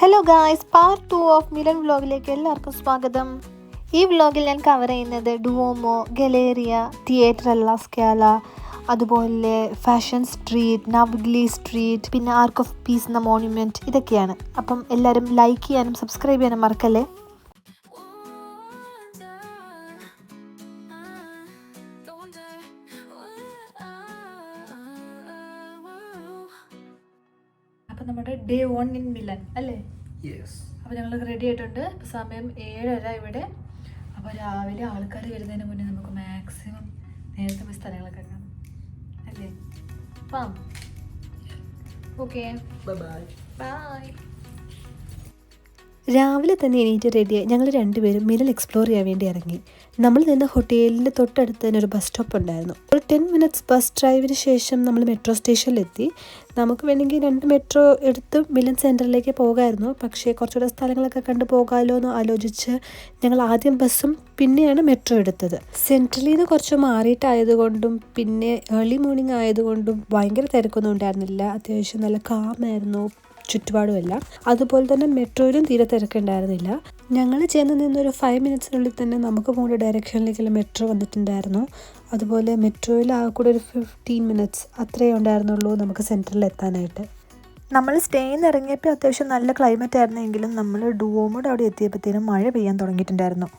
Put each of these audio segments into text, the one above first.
Hello guys, part 2 of Milan വ്ലോഗിലേക്ക് എല്ലാവർക്കും സ്വാഗതം. ഈ വ്ലോഗിൽ ഞാൻ കവർ ചെയ്യുന്നത് ഡുവോമോ, ഗലേറിയ, തിയേറ്റർ അല്ല സ്കാല, അതുപോലെ ഫാഷൻ സ്ട്രീറ്റ്, നവ്ഗ്ലി സ്ട്രീറ്റ്, പിന്നെ ആർക്ക് ഓഫ് പീസ് എന്ന മോണ്യുമെൻറ്റ്, ഇതൊക്കെയാണ്. അപ്പം എല്ലാവരും ലൈക്ക് ചെയ്യാനും സബ്സ്ക്രൈബ് ചെയ്യാനും മറക്കല്ലേ. അപ്പം നമ്മുടെ ഡേ 1 ഇൻ മിലൻ അല്ലേ? അപ്പോൾ ഞങ്ങൾ റെഡി ആയിട്ടുണ്ട്. സമയം 7:30 ഇവിടെ. അപ്പോൾ രാവിലെ ആൾക്കാർ വരുന്നതിന് മുന്നേ നമുക്ക് മാക്സിമം നേരത്തെ പോയി സ്ഥലങ്ങളൊക്കെ കാണാം അല്ലേ? അപ്പം ഓക്കെ, ബൈ. രാവിലെ തന്നെ എണീറ്റ് റെഡിയായി ഞങ്ങൾ രണ്ടുപേരും മിലൻ എക്സ്പ്ലോർ ചെയ്യാൻ വേണ്ടി ഇറങ്ങി. നമ്മൾ നിന്ന ഹോട്ടലിൻ്റെ തൊട്ടടുത്ത് തന്നെ ഒരു ബസ് സ്റ്റോപ്പ് ഉണ്ടായിരുന്നു. ഒരു 10 മിനിറ്റ്സ് ബസ് ഡ്രൈവിന് ശേഷം നമ്മൾ മെട്രോ സ്റ്റേഷനിലെത്തി. നമുക്ക് വേണമെങ്കിൽ 2 മെട്രോ എടുത്ത് മിലൻ സെൻറ്ററിലേക്ക് പോകാമായിരുന്നു. പക്ഷേ കുറച്ചുകൂടെ സ്ഥലങ്ങളൊക്കെ കണ്ടു പോകാമല്ലോ എന്ന് ആലോചിച്ച് ഞങ്ങൾ ആദ്യം ബസ്സും പിന്നെയാണ് മെട്രോ എടുത്തത്. സെൻട്രലിൽ നിന്ന് കുറച്ച് മാറിയിട്ടായതുകൊണ്ടും പിന്നെ ഏർലി മോർണിംഗ് ആയതുകൊണ്ടും ഭയങ്കര തിരക്കൊന്നും ഉണ്ടായിരുന്നില്ല. അത്യാവശ്യം നല്ല കാമായിരുന്നു ചുറ്റുപാടുമല്ല. അതുപോലെ തന്നെ മെട്രോയിലും തീരെ തിരക്കുണ്ടായിരുന്നില്ല. ഞങ്ങൾ ചെന്ന് നിന്നൊരു 5 മിനിറ്റ്സിനുള്ളിൽ തന്നെ നമുക്ക് പോകേണ്ട ഡയറക്ഷനിലേക്കുള്ള മെട്രോ വന്നിട്ടുണ്ടായിരുന്നു. അതുപോലെ മെട്രോയിൽ ആ കൂടെ ഒരു 15 മിനിറ്റ്സ് അത്രയേ ഉണ്ടായിരുന്നുള്ളൂ നമുക്ക് സെൻറ്ററിൽ എത്താനായിട്ട്. നമ്മൾ സ്റ്റേയിൽ നിന്ന് ഇറങ്ങിയപ്പോൾ അത്യാവശ്യം നല്ല ക്ലൈമറ്റ് ആയിരുന്നെങ്കിലും നമ്മൾ ഡുവോമോയുടെ അവിടെ എത്തിയപ്പോഴത്തേനും മഴ പെയ്യാൻ തുടങ്ങിയിട്ടുണ്ടായിരുന്നു.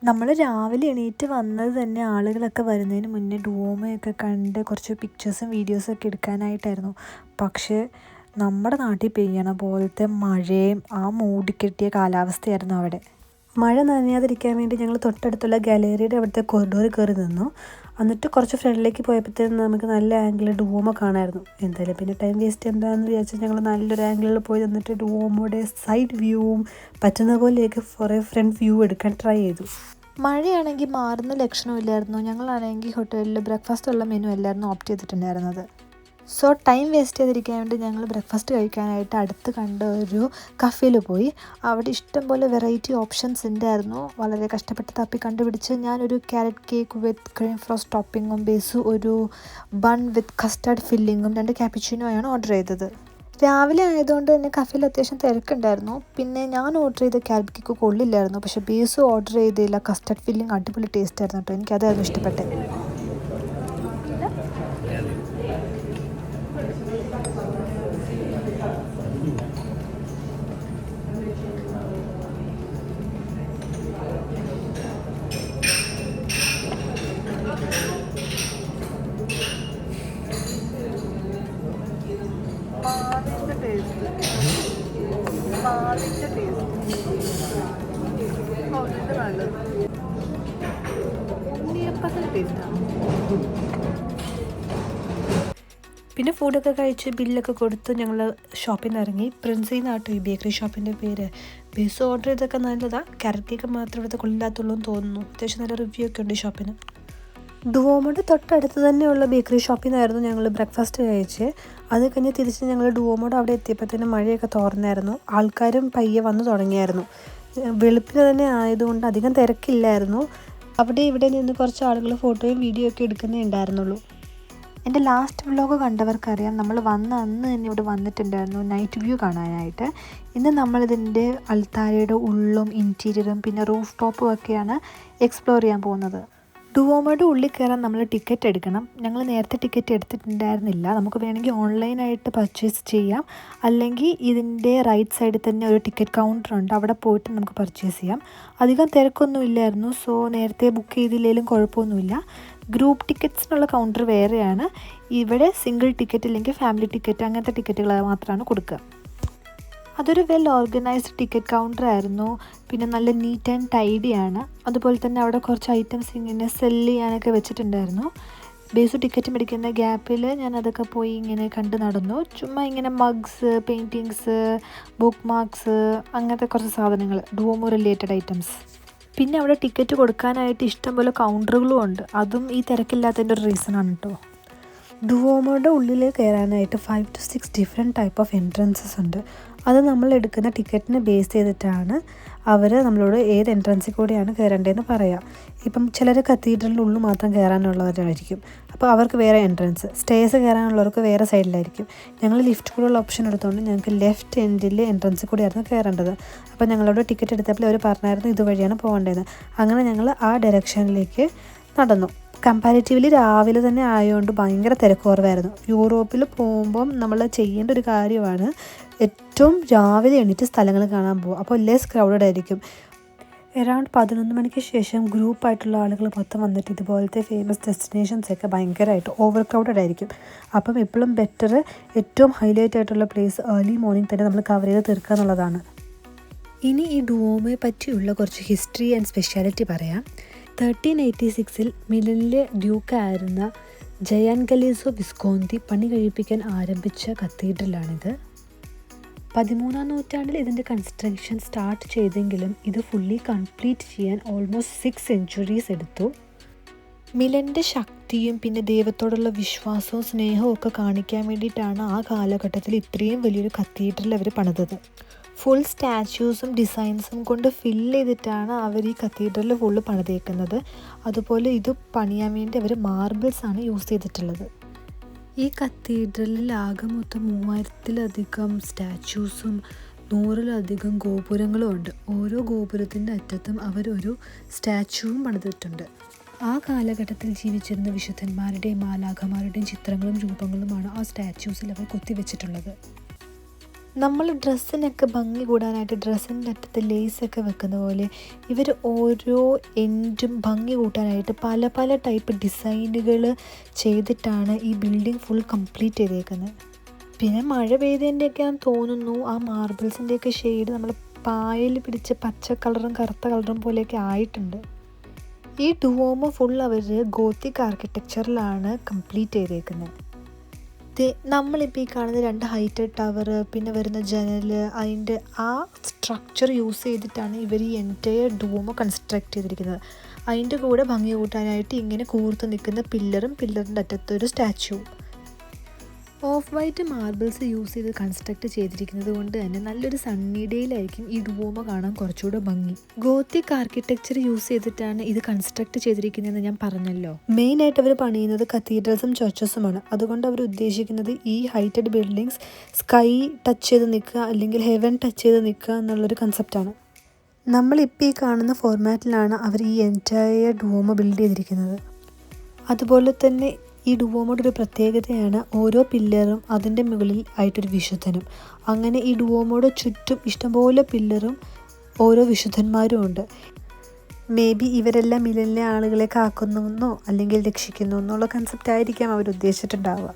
നമ്മൾ രാവിലെ എണീറ്റ് വന്നത് തന്നെ ആളുകളൊക്കെ വരുന്നതിന് മുന്നേ ഡുവോമയൊക്കെ കണ്ട് കുറച്ച് പിക്ചേഴ്സും വീഡിയോസും ഒക്കെ എടുക്കാനായിട്ടായിരുന്നു. പക്ഷേ നമ്മുടെ നാട്ടിൽ പെയ്യണ പോലത്തെ മഴയും ആ മൂടിക്കെട്ടിയ കാലാവസ്ഥയായിരുന്നു അവിടെ. മഴ നനയാതിരിക്കാൻ വേണ്ടി ഞങ്ങൾ തൊട്ടടുത്തുള്ള ഗാലറിയുടെ അവിടുത്തെ കോറിഡോറിൽ കയറി നിന്നു. എന്നിട്ട് കുറച്ച് ഫ്രണ്ടിലേക്ക് പോയപ്പോഴത്തേനും നമുക്ക് നല്ല ആംഗിളിൽ ഡുവോമോ കാണാമായിരുന്നു. എന്തായാലും പിന്നെ ടൈം വേസ്റ്റ് എന്താണെന്ന് വിചാരിച്ചാൽ ഞങ്ങൾ നല്ലൊരു ആംഗിളിൽ പോയി നിന്നിട്ട് ഡുവോമോയുടെ സൈഡ് വ്യൂവും പറ്റുന്ന പോലെയൊക്കെ കുറേ ഫ്രണ്ട് വ്യൂ എടുക്കാൻ ട്രൈ ചെയ്തു. മഴയാണെങ്കിൽ മാറുന്ന ലക്ഷണമില്ലായിരുന്നു. ഞങ്ങളാണെങ്കിൽ ഹോട്ടലിൽ ബ്രേക്ക്ഫാസ്റ്റ് ഉള്ള മെനു അല്ലായിരുന്നു ഓപ്റ്റ് ചെയ്തിട്ടുണ്ടായിരുന്നത്. സോ ടൈം വേസ്റ്റ് ചെയ്തിരിക്കാൻ വേണ്ടി ഞങ്ങൾ ബ്രേക്ക്ഫാസ്റ്റ് കഴിക്കാനായിട്ട് അടുത്ത് കണ്ട ഒരു കഫേയിൽ പോയി. അവിടെ ഇഷ്ടംപോലെ വെറൈറ്റി ഓപ്ഷൻസ് ഉണ്ടായിരുന്നു. വളരെ കഷ്ടപ്പെട്ട് തപ്പി കണ്ടുപിടിച്ച് ഞാനൊരു carrot cake with cream frost ടോപ്പിങ്ങും ബേസും ഒരു ബൺ വിത്ത് കസ്റ്റാർഡ് ഫില്ലിങ്ങും 2 ക്യാപ്പിച്ചിനോയാണ് ഓർഡർ ചെയ്തത്. രാവിലെ ആയതുകൊണ്ട് തന്നെ കഫേയിൽ അത്യാവശ്യം തിരക്കുണ്ടായിരുന്നു. പിന്നെ ഞാൻ ഓർഡർ ചെയ്ത ക്യാരറ്റ് കേക്ക് കൊള്ളില്ലായിരുന്നു. പക്ഷേ ബേസും ഓർഡർ ചെയ്തില്ല. കസ്റ്റാർഡ് ഫില്ലിങ് അടിപൊളി ടേസ്റ്റ് ആയിരുന്നു കേട്ടോ. എനിക്കതായിരുന്നു ഇഷ്ടപ്പെട്ടത്. പിന്നെ ഫുഡൊക്കെ കഴിച്ച് ബില്ലൊക്കെ കൊടുത്ത് ഞങ്ങൾ ഷോപ്പിൽ നിന്ന് ഇറങ്ങി. പ്രിൻസിൽ നിന്നാട്ടോ ഈ ബേക്കറി ഷോപ്പിൻ്റെ പേര്. ബേസ് ഓർഡർ ചെയ്തൊക്കെ നല്ലതാണ്. ക്യാരറ്റ് കേക്ക് മാത്രം ഇവിടുത്തെ കൊള്ളില്ലാത്തുള്ളൂ എന്ന് തോന്നുന്നു. അത്യാവശ്യം നല്ല റിവ്യൂ ഒക്കെ ഉണ്ട് ഈ ഷോപ്പിന്. ഡുവോമോയുടെ തൊട്ടടുത്ത് തന്നെയുള്ള ബേക്കറി ഷോപ്പിൽ നിന്നായിരുന്നു ഞങ്ങൾ ബ്രേക്ക്ഫാസ്റ്റ് കഴിച്ച്. അത് കഴിഞ്ഞ് തിരിച്ച് ഞങ്ങൾ ഡുവോമോയുടെ അവിടെ എത്തിയപ്പോഴത്തേനും മഴയൊക്കെ തോർന്നായിരുന്നു. ആൾക്കാരും പയ്യെ വന്നു തുടങ്ങിയായിരുന്നു. വെളുപ്പിന് തന്നെ ആയതുകൊണ്ട് അധികം തിരക്കില്ലായിരുന്നു. അവിടെ ഇവിടെ നിന്ന് കുറച്ച് ആളുകൾ ഫോട്ടോയും വീഡിയോ ഒക്കെ എടുക്കുന്നേ ഉണ്ടായിരുന്നുള്ളൂ. എൻ്റെ ലാസ്റ്റ് വ്ലോഗ് കണ്ടവർക്കറിയാം, നമ്മൾ വന്ന അന്ന് തന്നെ ഇവിടെ വന്നിട്ടുണ്ടായിരുന്നു നൈറ്റ് വ്യൂ കാണാനായിട്ട്. ഇന്ന് നമ്മളിതിൻ്റെ അൾത്താരയുടെ ഉള്ളും ഇൻറ്റീരിയറും പിന്നെ റൂഫ് ടോപ്പും ഒക്കെയാണ് എക്സ്പ്ലോർ ചെയ്യാൻ പോകുന്നത്. ഡുവോമോയുടെ ഉള്ളിൽ കയറാൻ നമ്മൾ ടിക്കറ്റ് എടുക്കണം. ഞങ്ങൾ നേരത്തെ ടിക്കറ്റ് എടുത്തിട്ടുണ്ടായിരുന്നില്ല. നമുക്ക് വേണമെങ്കിൽ ഓൺലൈനായിട്ട് പർച്ചേസ് ചെയ്യാം, അല്ലെങ്കിൽ ഇതിൻ്റെ റൈറ്റ് സൈഡിൽ തന്നെ ഒരു ടിക്കറ്റ് കൗണ്ടർ ഉണ്ട്, അവിടെ പോയിട്ട് നമുക്ക് പർച്ചേസ് ചെയ്യാം. അധികം തിരക്കൊന്നും ഇല്ലായിരുന്നു. സോ നേരത്തെ ബുക്ക് ചെയ്തില്ലെങ്കിലും കുഴപ്പമൊന്നുമില്ല. ഗ്രൂപ്പ് ടിക്കറ്റ്സിനുള്ള കൗണ്ടർ വേറെയാണ്. ഇവിടെ സിംഗിൾ ടിക്കറ്റ് അല്ലെങ്കിൽ ഫാമിലി ടിക്കറ്റ് അങ്ങനത്തെ ടിക്കറ്റുകൾ മാത്രമാണ് കൊടുക്കുക. അതൊരു വെൽ ഓർഗനൈസ്ഡ് ടിക്കറ്റ് കൗണ്ടർ ആയിരുന്നു. പിന്നെ നല്ല നീറ്റ് ആൻഡ് ടൈഡിയാണ്. അതുപോലെ തന്നെ അവിടെ കുറച്ച് ഐറ്റംസ് ഇങ്ങനെ സെല്ല് ചെയ്യാനൊക്കെ വെച്ചിട്ടുണ്ടായിരുന്നു. ബേസ് ടിക്കറ്റ് മേടിക്കുന്ന ഗ്യാപ്പിൽ ഞാൻ അതൊക്കെ പോയി ഇങ്ങനെ കണ്ട് നടന്നു. ചുമ്മാ ഇങ്ങനെ മഗ്സ്, പെയിൻറ്റിങ്സ്, ബുക്ക് മാർക്സ്, അങ്ങനത്തെ കുറച്ച് സാധനങ്ങൾ, ഡുവോമോ റിലേറ്റഡ് ഐറ്റംസ്. പിന്നെ അവിടെ ടിക്കറ്റ് കൊടുക്കാനായിട്ട് ഇഷ്ടംപോലെ കൗണ്ടറുകളും ഉണ്ട്. അതും ഈ തിരക്കില്ലാത്തതിൻ്റെ ഒരു റീസണാണ് കേട്ടോ. ഡുവോമോയുടെ ഉള്ളിൽ കയറാനായിട്ട് 5 to 6 different type of entrances ഉണ്ട്. അത് നമ്മൾ എടുക്കുന്ന ടിക്കറ്റിനെ ബേസ് ചെയ്തിട്ടാണ് അവർ നമ്മളോട് ഏത് എൻട്രൻസിൽ കൂടെയാണ് കയറേണ്ടതെന്ന് പറയാം. ഇപ്പം ചിലർ കത്തീഡ്രലിൻ്റെ ഉള്ളിൽ മാത്രം കയറാനുള്ളവരായിരിക്കും, അപ്പോൾ അവർക്ക് വേറെ എൻട്രൻസ്, സ്റ്റേഴ്സ് കയറാനുള്ളവർക്ക് വേറെ സൈഡിലായിരിക്കും. ഞങ്ങൾ ലിഫ്റ്റ് കൂടെയുള്ള ഓപ്ഷൻ എടുത്തുകൊണ്ട് ഞങ്ങൾക്ക് ലെഫ്റ്റ് എൻഡിൽ എൻട്രൻസിൽ കൂടെയായിരുന്നു കയറേണ്ടത്. അപ്പോൾ ഞങ്ങളോട് ടിക്കറ്റ് എടുത്തപ്പോൾ അവർ പറഞ്ഞായിരുന്നു ഇതുവഴിയാണ് പോകേണ്ടത്. അങ്ങനെ ഞങ്ങൾ ആ ഡയറക്ഷനിലേക്ക് നടന്നു. കമ്പാരിറ്റീവ്ലി രാവിലെ തന്നെ ആയതുകൊണ്ട് ഭയങ്കര തിരക്ക് കുറവായിരുന്നു. യൂറോപ്പിൽ പോകുമ്പം നമ്മൾ ചെയ്യേണ്ട ഒരു കാര്യമാണ് ഏറ്റവും രാവിലെ എണീറ്റ് സ്ഥലങ്ങൾ കാണാൻ പോകും. അപ്പോൾ ലെസ് ക്രൗഡഡ് ആയിരിക്കും. അറൗണ്ട് 11 മണിക്ക് ശേഷം ഗ്രൂപ്പായിട്ടുള്ള ആളുകൾ മൊത്തം വന്നിട്ട് ഇതുപോലത്തെ ഫേമസ് ഡെസ്റ്റിനേഷൻസൊക്കെ ഭയങ്കരമായിട്ട് ഓവർ ക്രൗഡഡ് ആയിരിക്കും. അപ്പം എപ്പോഴും ബെറ്റർ ഏറ്റവും ഹൈലൈറ്റ് ആയിട്ടുള്ള പ്ലേസ് ഏർലി മോർണിംഗ് തന്നെ നമ്മൾ കവർ ചെയ്ത് തീർക്കുക എന്നുള്ളതാണ്. ഇനി ഈ ഡുവോമയെ പറ്റിയുള്ള കുറച്ച് ഹിസ്റ്ററി ആൻഡ് സ്പെഷ്യാലിറ്റി പറയാം. 1386 മിലനിലെ ഡ്യൂക്കായിരുന്ന ജയാൻഗലേസോ വിസ്കോന്തി പണി കഴിപ്പിക്കാൻ ആരംഭിച്ച കത്തീഡ്രലാണിത്. 13-ാം നൂറ്റാണ്ടിൽ ഇതിൻ്റെ കൺസ്ട്രക്ഷൻ സ്റ്റാർട്ട് ചെയ്തെങ്കിലും ഇത് ഫുള്ളി കംപ്ലീറ്റ് ചെയ്യാൻ ഓൾമോസ്റ്റ് 6 centuries എടുത്തു. മിലൻ്റെ ശക്തിയും പിന്നെ ദൈവത്തോടുള്ള വിശ്വാസവും സ്നേഹവും ഒക്കെ കാണിക്കാൻ വേണ്ടിയിട്ടാണ് ആ കാലഘട്ടത്തിൽ ഇത്രയും വലിയൊരു കത്തീഡ്രൽ അവർ പണിതത്. ഫുൾ സ്റ്റാച്യൂസും ഡിസൈൻസും കൊണ്ട് ഫില്ല് ചെയ്തിട്ടാണ് അവർ ഈ കത്തീഡ്രൽ ഫുള്ള് പണിതേക്കുന്നത്. അതുപോലെ ഇത് പണിയാൻ വേണ്ടി അവർ മാർബിൾസാണ് യൂസ് ചെയ്തിട്ടുള്ളത്. ഈ കത്തീഡ്രലിൽ ആകെ മൊത്തം 3000-ലധികം സ്റ്റാച്യൂസും 100-ലധികം ഗോപുരങ്ങളും ഉണ്ട്. ഓരോ ഗോപുരത്തിൻ്റെ അറ്റത്തും അവരൊരു സ്റ്റാച്യൂവും പണിതിട്ടുണ്ട്. ആ കാലഘട്ടത്തിൽ ജീവിച്ചിരുന്ന വിശുദ്ധന്മാരുടെയും മാലാഖമാരുടെയും ചിത്രങ്ങളും രൂപങ്ങളുമാണ് ആ സ്റ്റാച്യൂസിൽ അവർ കൊത്തിവെച്ചിട്ടുള്ളത്. നമ്മൾ ഡ്രസ്സിനൊക്കെ ഭംഗി കൂടാനായിട്ട് ഡ്രസ്സിൻ്റെ അറ്റത്ത് ലേസൊക്കെ വെക്കുന്ന പോലെ ഇവർ ഓരോ എൻഡും ഭംഗി കൂട്ടാനായിട്ട് പല പല ടൈപ്പ് ഡിസൈനുകൾ ചെയ്തിട്ടാണ് ഈ ബിൽഡിംഗ് ഫുൾ കംപ്ലീറ്റ് ചെയ്തേക്കുന്നത്. പിന്നെ മഴ പെയ്തതിൻ്റെയൊക്കെയാണെന്ന് തോന്നുന്നു ആ മാർബിൾസിൻ്റെയൊക്കെ ഷെയ്ഡ് നമ്മൾ പായൽ പിടിച്ച പച്ച കളറും കറുത്ത കളറും പോലെയൊക്കെ ആയിട്ടുണ്ട്. ഈ ഡുവോമോ ഫുൾ അവർ ഗോത്തിക് ആർക്കിടെക്ചറിലാണ് കംപ്ലീറ്റ് ചെയ്തേക്കുന്നത്. നമ്മളിപ്പോൾ ഈ കാണുന്ന 2 ഹൈറ്റഡ് ടവർ പിന്നെ വരുന്ന ജനൽ അതിൻ്റെ ആ സ്ട്രക്ചർ യൂസ് ചെയ്തിട്ടാണ് ഇവർ ഈ എൻറ്റയർ ഡൂമോ കൺസ്ട്രക്ട് ചെയ്തിരിക്കുന്നത്. അതിൻ്റെ കൂടെ ഭംഗി കൂട്ടാനായിട്ട് ഇങ്ങനെ കൂർത്ത് നിൽക്കുന്ന പില്ലറും പില്ലറിൻ്റെ അറ്റത്തൊരു statue. Off white marbles use ചെയ്ത് കൺസ്ട്രക്ട് ചെയ്തിരിക്കുന്നത് കൊണ്ട് തന്നെ നല്ലൊരു സണ്ണി ഡേയിലായിരിക്കും ഈ ഡുവോമോ കാണാൻ കുറച്ചുകൂടെ ഭംഗി. ഗോത്തിക് ആർക്കിടെക്ചർ യൂസ് ചെയ്തിട്ടാണ് ഇത് കൺസ്ട്രക്ട് ചെയ്തിരിക്കുന്നതെന്ന് ഞാൻ പറഞ്ഞല്ലോ. മെയിനായിട്ട് അവർ പണിയുന്നത് കത്തീഡ്രൽസും ചർച്ചസുമാണ്. അതുകൊണ്ട് അവർ ഉദ്ദേശിക്കുന്നത് ഈ ഹൈറ്റഡ് ബിൽഡിങ്സ് സ്കൈ ടച്ച് ചെയ്ത് നിൽക്കുക അല്ലെങ്കിൽ ഹെവൻ ടച്ച് ചെയ്ത് നിൽക്കുക എന്നുള്ളൊരു കൺസെപ്റ്റാണ്. നമ്മളിപ്പോൾ ഈ കാണുന്ന ഫോർമാറ്റിലാണ് അവർ ഈ എൻറ്റയർ ഡുവോമോ ബിൽഡ് ചെയ്തിരിക്കുന്നത്. അതുപോലെ തന്നെ ഈ ഡുവോമോയുടെ ഒരു പ്രത്യേകതയാണ് ഓരോ പില്ലറും അതിൻ്റെ മുകളിൽ ആയിട്ടൊരു വിശുദ്ധനും. അങ്ങനെ ഈ ഡുവോമോയുടെ ചുറ്റും ഇഷ്ടംപോലെ പില്ലറും ഓരോ വിശുദ്ധന്മാരും ഉണ്ട്. മേ ബി ഇവരെല്ലാം മിലനിലെ ആളുകളെ കാക്കുന്നെന്നോ അല്ലെങ്കിൽ രക്ഷിക്കുന്നു എന്നുള്ള കൺസെപ്റ്റ് ആയിരിക്കാം അവർ ഉദ്ദേശിച്ചിട്ടുണ്ടാവുക.